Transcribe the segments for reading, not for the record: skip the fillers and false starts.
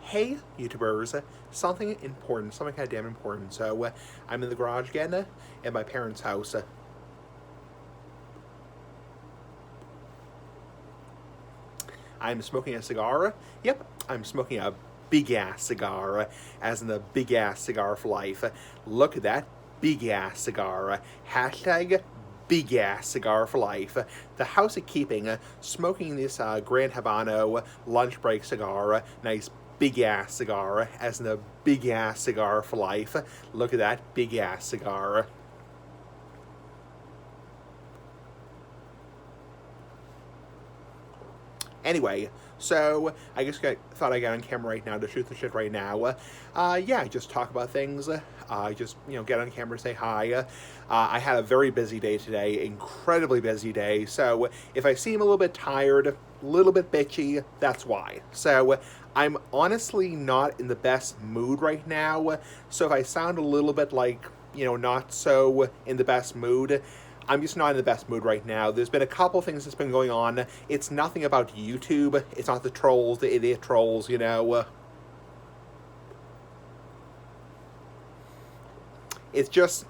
Hey, YouTubers, something important, something kind of damn important. So, I'm in the garage again at my parents' house. I'm smoking a cigar. Yep, I'm smoking a big ass cigar, as in the big ass cigar for life. Look at that big ass cigar. Hashtag big ass cigar for life. The house of keeping, smoking this Grand Habano lunch break cigar. Nice big ass cigar, as in the big ass cigar for life. Look at that big ass cigar. Anyway, so I just thought I got on camera right now to shoot the shit right now. Yeah, just talk about things. Just get on camera, say hi. I had a very busy day today, incredibly busy day. So if I seem a little bit tired, a little bit bitchy, that's why. So I'm honestly not in the best mood right now. So if I sound a little bit like not so in the best mood, I'm just not in the best mood right now. There's been a couple things that's been going on. It's nothing about YouTube. It's not the trolls, the idiot trolls. It's just,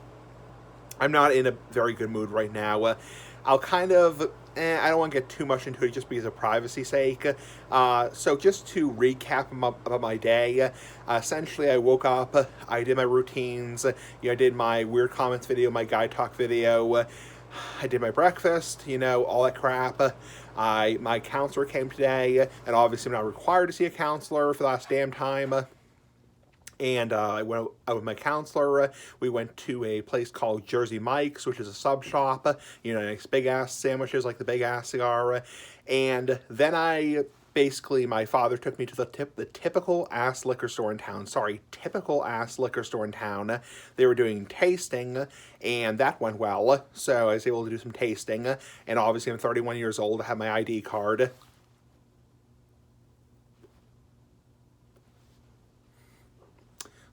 I'm not in a very good mood right now. I'll kind of, I don't want to get too much into it just because of privacy's sake. So just to recap about my day, essentially I woke up, I did my routines, I did my weird comments video, my guide talk video, I did my breakfast, all that crap. My counselor came today, and obviously I'm not required to see a counselor for the last damn time. And I went out with my counselor. We went to a place called Jersey Mike's, which is a sub shop. Nice big ass sandwiches like the big ass cigar. And then my father took me to the typical ass liquor store in town. Sorry, typical ass liquor store in town. They were doing tasting, and that went well. So I was able to do some tasting. And obviously, I'm 31 years old. I have my ID card.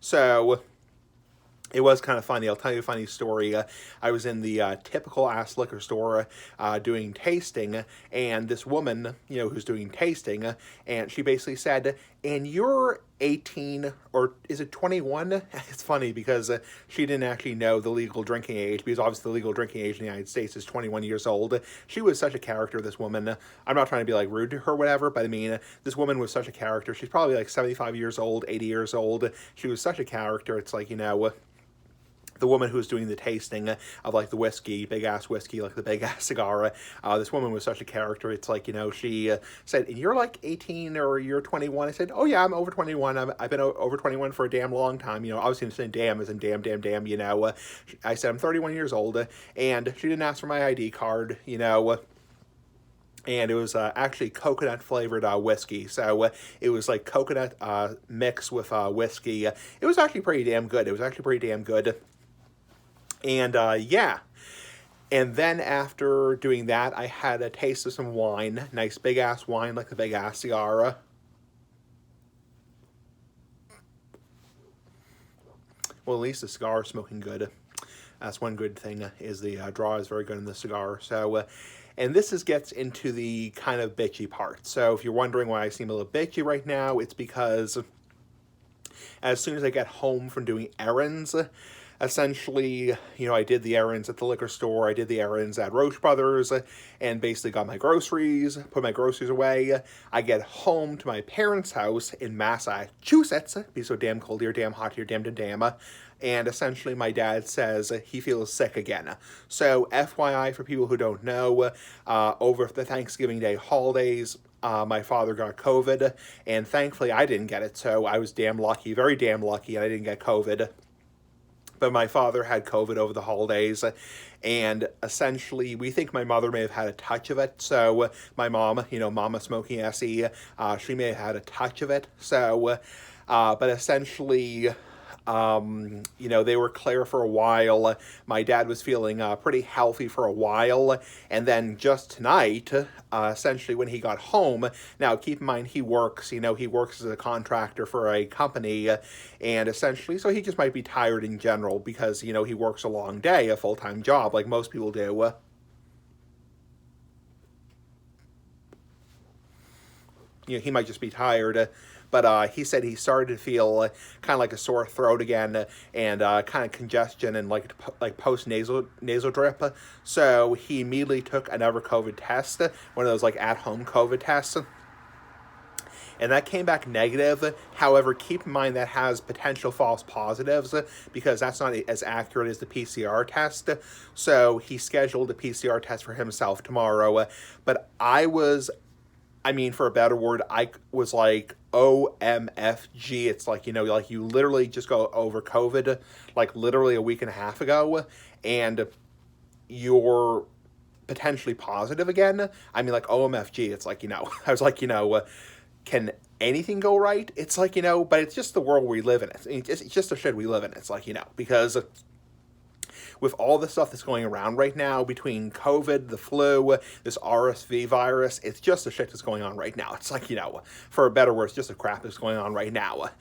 So it was kind of funny. I'll tell you a funny story. I was in the typical ass liquor store doing tasting, and this woman, who's doing tasting, and she basically said, "And you're 18, or is it 21?" It's funny because she didn't actually know the legal drinking age, because obviously the legal drinking age in the United States is 21 years old. She was such a character, this woman. I'm not trying to be like rude to her or whatever, but I mean, this woman was such a character. She's probably like 75 years old, 80 years old. She was such a character. It's like, the woman who was doing the tasting of like the whiskey, big ass whiskey, like the big ass cigar. This woman was such a character. It's like, she said, "And you're like 18 or you're 21." I said, "Oh yeah, I'm over 21. I've been over 21 for a damn long time." Obviously I'm saying damn as in damn, damn, damn. I said I'm 31 years old, and she didn't ask for my ID card. And it was actually coconut flavored whiskey. So it was like coconut mixed with whiskey. It was actually pretty damn good. And yeah. And then after doing that, I had a taste of some wine. Nice big ass wine, like the big ass cigar. Well, at least the cigar is smoking good. That's one good thing, is the draw is very good in the cigar. So, and gets into the kind of bitchy part. So if you're wondering why I seem a little bitchy right now, it's because as soon as I get home from doing errands, essentially, I did the errands at the liquor store, I did the errands at Roche Brothers, and basically got my groceries, put my groceries away. I get home to my parents' house in Massachusetts. Be so damn cold here, damn hot here, damn, damn, damn. And essentially, my dad says he feels sick again. So, FYI, for people who don't know, over the Thanksgiving Day holidays, my father got COVID, and thankfully I didn't get it, so I was damn lucky, very damn lucky, and I didn't get COVID. But my father had COVID over the holidays, and essentially we think my mother may have had a touch of it. So my mom, Mama Smoking Essie, she may have had a touch of it. So, but essentially, they were clear for a while. My dad was feeling pretty healthy for a while. And then just tonight, essentially when he got home, now keep in mind he works, he works as a contractor for a company, and essentially, so he just might be tired in general because, he works a long day, a full-time job like most people do. he might just be tired. But he said he started to feel kind of like a sore throat again, and kind of congestion and like post nasal drip. So he immediately took another COVID test, one of those like at home COVID tests, and that came back negative. However, keep in mind that has potential false positives because that's not as accurate as the PCR test. So he scheduled a PCR test for himself tomorrow. But for a better word, I was like, OMFG. It's like, like you literally just go over COVID, like literally a week and a half ago, and you're potentially positive again. Like OMFG. It's like, I was like, can anything go right? It's like, but it's just the world we live in. It's just the shit we live in. It's like, because with all the stuff that's going around right now between COVID, the flu, this RSV virus, it's just the shit that's going on right now. It's like, for a better word, it's just the crap that's going on right now.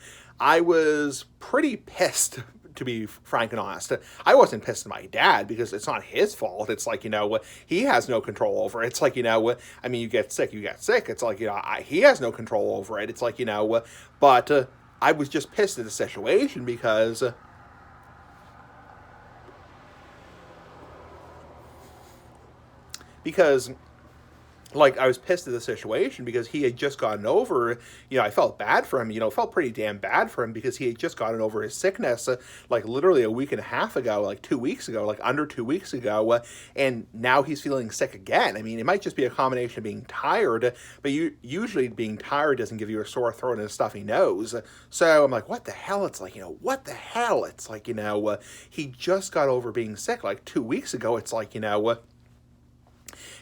I was pretty pissed, to be frank and honest. I wasn't pissed at my dad because it's not his fault. It's like, he has no control over it. It's like, you get sick, you get sick. It's like, he has no control over it. It's like, but I was just pissed at the situation because like, I was pissed at the situation because he had just gotten over, I felt bad for him, felt pretty damn bad for him because he had just gotten over his sickness, like, literally a week and a half ago, like 2 weeks ago, like under 2 weeks ago, and now he's feeling sick again. It might just be a combination of being tired, but usually being tired doesn't give you a sore throat and a stuffy nose. So I'm like, what the hell? It's like, what the hell? It's like, he just got over being sick like 2 weeks ago. It's like,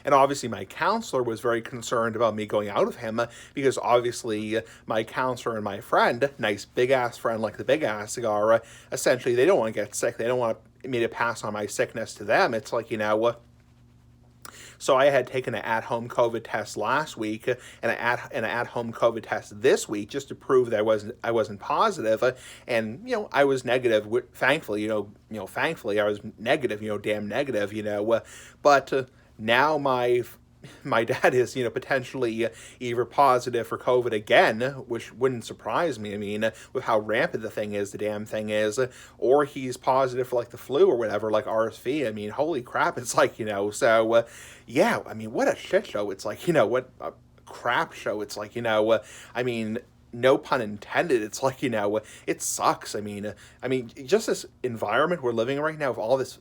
and obviously my counselor was very concerned about me going out of him because obviously my counselor and my friend, nice big-ass friend like the Big Ass Cigar, essentially they don't want to get sick. They don't want me to pass on my sickness to them. It's like, so I had taken an at-home COVID test last week and an at-home COVID test this week just to prove that I wasn't positive, and I was negative. Thankfully, thankfully I was negative. Damn negative. But now my dad is, potentially either positive for COVID again, which wouldn't surprise me. With how rampant the damn thing is, or he's positive for like the flu or whatever, like RSV. Holy crap! It's like, so yeah. What a shit show. It's like, what a crap show. It's like, no pun intended. It's like, it sucks. Just this environment we're living in right now with all this,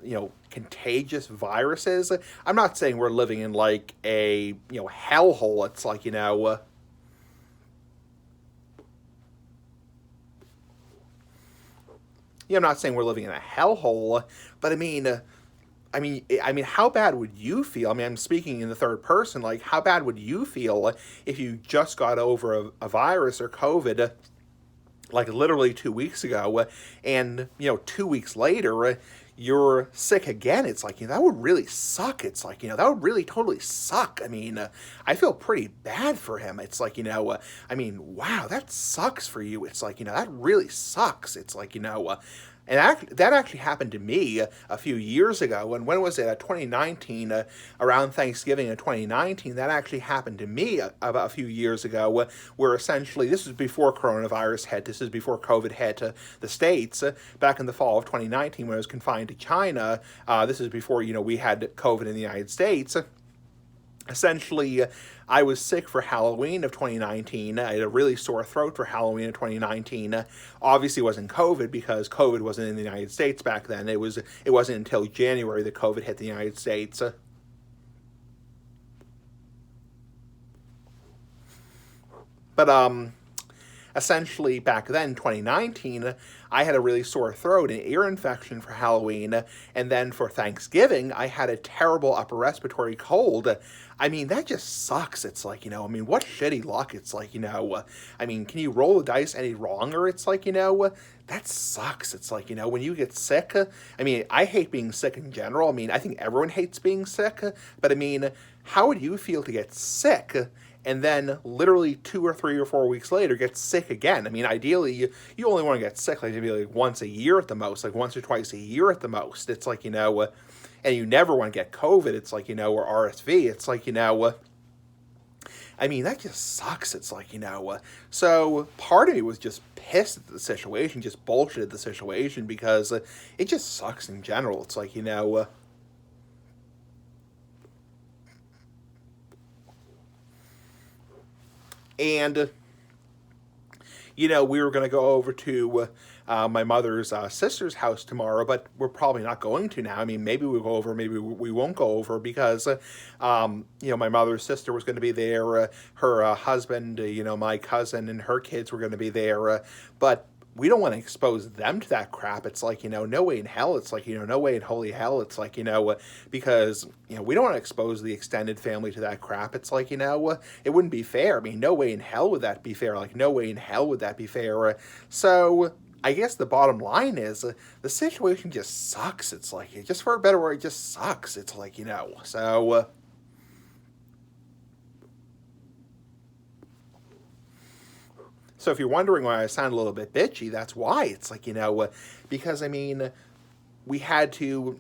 contagious viruses. I'm not saying we're living in like a, hellhole. It's like, I'm not saying we're living in a hellhole, but how bad would you feel? I'm speaking in the third person. Like, how bad would you feel if you just got over a virus or COVID, like literally 2 weeks ago, and 2 weeks later you're sick again? It's like, that would really suck. It's like, that would really totally suck. I feel pretty bad for him. It's like, wow, that sucks for you. It's like, that really sucks. It's like, and that actually happened to me a few years ago. And when was it? 2019, around Thanksgiving of 2019, that actually happened to me about a few years ago, where essentially, this was before coronavirus hit. This is before COVID hit the States, back in the fall of 2019 when I was confined to China. This is before, we had COVID in the United States. Essentially, I was sick for Halloween of 2019. I had a really sore throat for Halloween of 2019. Obviously, it wasn't COVID because COVID wasn't in the United States back then. It wasn't until January that COVID hit the United States. But essentially, back then, 2019, I had a really sore throat and ear infection for Halloween, and then for Thanksgiving, I had a terrible upper respiratory cold. That just sucks. It's like, what shitty luck. It's like, can you roll the dice any wronger? It's like, that sucks. It's like, when you get sick, I hate being sick in general. I think everyone hates being sick, but how would you feel to get sick and then literally 2 or 3 or 4 weeks later get sick again? Ideally, you only want to get sick like maybe like once a year at the most, like once or twice a year at the most. It's like, and you never want to get COVID. It's like, or RSV. It's like, I mean, that just sucks. It's like, so part of me was just pissed at the situation, just bullshit at the situation because it just sucks in general. It's like, and we were going to go over to my mother's sister's house tomorrow, but we're probably not going to now. I mean, maybe we'll go over, maybe we won't go over because, my mother's sister was going to be there. Her husband, my cousin and her kids were going to be there. But we don't want to expose them to that crap. It's like, no way in hell. It's like, no way in holy hell. It's like, because, we don't want to expose the extended family to that crap. It's like, it wouldn't be fair. I mean, no way in hell would that be fair. Like, no way in hell would that be fair. So I guess the bottom line is the situation just sucks. It's like, just for a better word, it just sucks. It's like, so... So if you're wondering why I sound a little bit bitchy, that's why. It's like, because, I mean, we had to,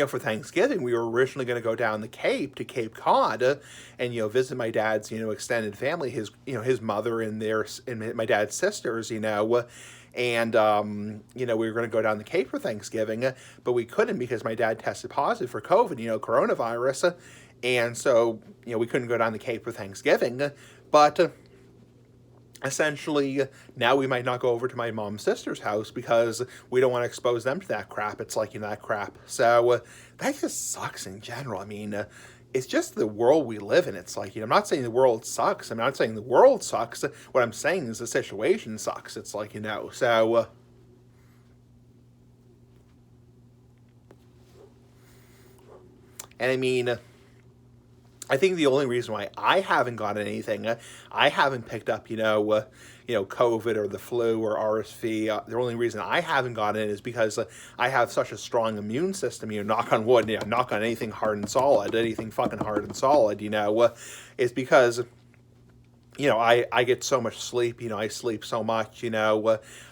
for Thanksgiving, we were originally going to go down the Cape to Cape Cod and, visit my dad's, extended family, his mother and my dad's sisters, and, we were going to go down the Cape for Thanksgiving, but we couldn't because my dad tested positive for COVID, coronavirus. And so, we couldn't go down the Cape for Thanksgiving, but... essentially, now we might not go over to my mom's sister's house because we don't want to expose them to that crap. It's like, that crap. So that just sucks in general. I mean, it's just the world we live in. It's like, I'm not saying the world sucks. I'm not saying the world sucks. What I'm saying is the situation sucks. It's like, so... and I mean... I think the only reason why I haven't gotten anything, I haven't picked up, COVID or the flu or RSV. The only reason I haven't gotten it is because I have such a strong immune system. Knock on wood, knock on anything hard and solid, anything fucking hard and solid. Is because. I get so much sleep, I sleep so much,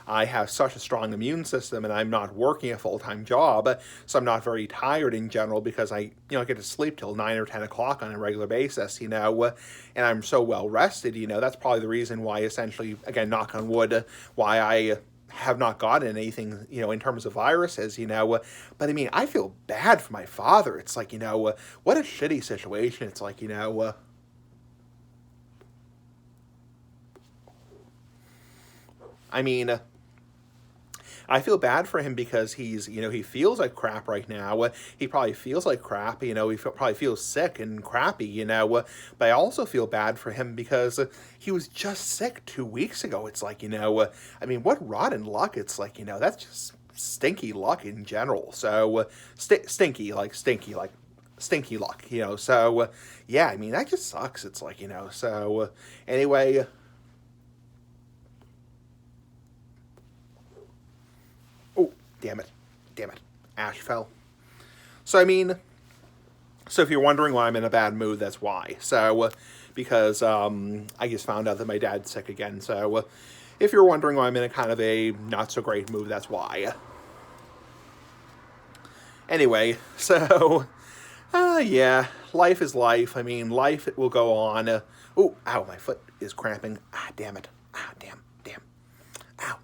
I have such a strong immune system and I'm not working a full-time job, so I'm not very tired in general because I get to sleep till 9 or 10 o'clock on a regular basis, and I'm so well rested, that's probably the reason why essentially, again, knock on wood, why I have not gotten anything, in terms of viruses, but I mean, I feel bad for my father. It's like, what a shitty situation. It's like, I mean, I feel bad for him because he's, he feels like crap right now. He probably feels like crap, he probably feels sick and crappy, but I also feel bad for him because he was just sick 2 weeks ago. It's like, I mean, what rotten luck. It's like, that's just stinky luck in general. So, stinky luck, so, yeah, I mean, that just sucks. It's like, so, anyway... Damn it. Ash fell. So, I mean, if you're wondering why I'm in a bad mood, that's why. So, because I just found out that my dad's sick again. So, if you're wondering why I'm in a kind of a not-so-great mood, that's why. Anyway, so, yeah, life is life. I mean, life will go on. Ow, my foot is cramping. Damn it. Damn. Ow.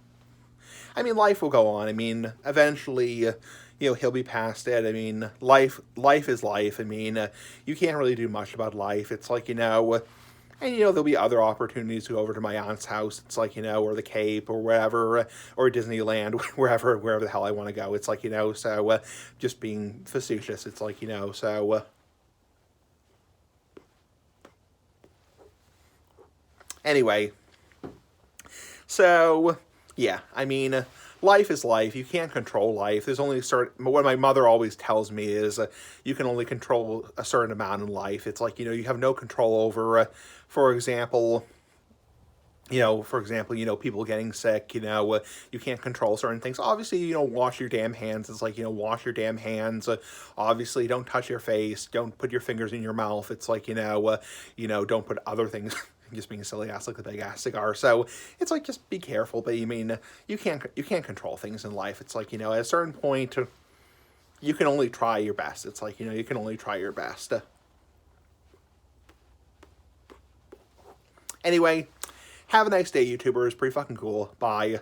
I mean, life will go on. I mean, eventually, he'll be past it. I mean, life is life. I mean, you can't really do much about life. It's like, and, there'll be other opportunities to go over to my aunt's house. It's like, or the Cape or wherever, or Disneyland, wherever the hell I want to go. It's like, so just being facetious. It's like, so... Anyway, so... yeah, I mean, life is life. You can't control life. There's only a certain... what my mother always tells me is you can only control a certain amount in life. It's like, you have no control over, for example, people getting sick, you can't control certain things. Obviously, wash your damn hands. It's like, wash your damn hands. Obviously, don't touch your face. Don't put your fingers in your mouth. It's like, don't put other things... just being a silly ass like the big ass cigar. So it's like, just be careful. But I mean, you can't control things in life. It's like, at a certain point, you can only try your best. It's like, you can only try your best. Anyway, have a nice day, YouTubers. Pretty fucking cool. Bye.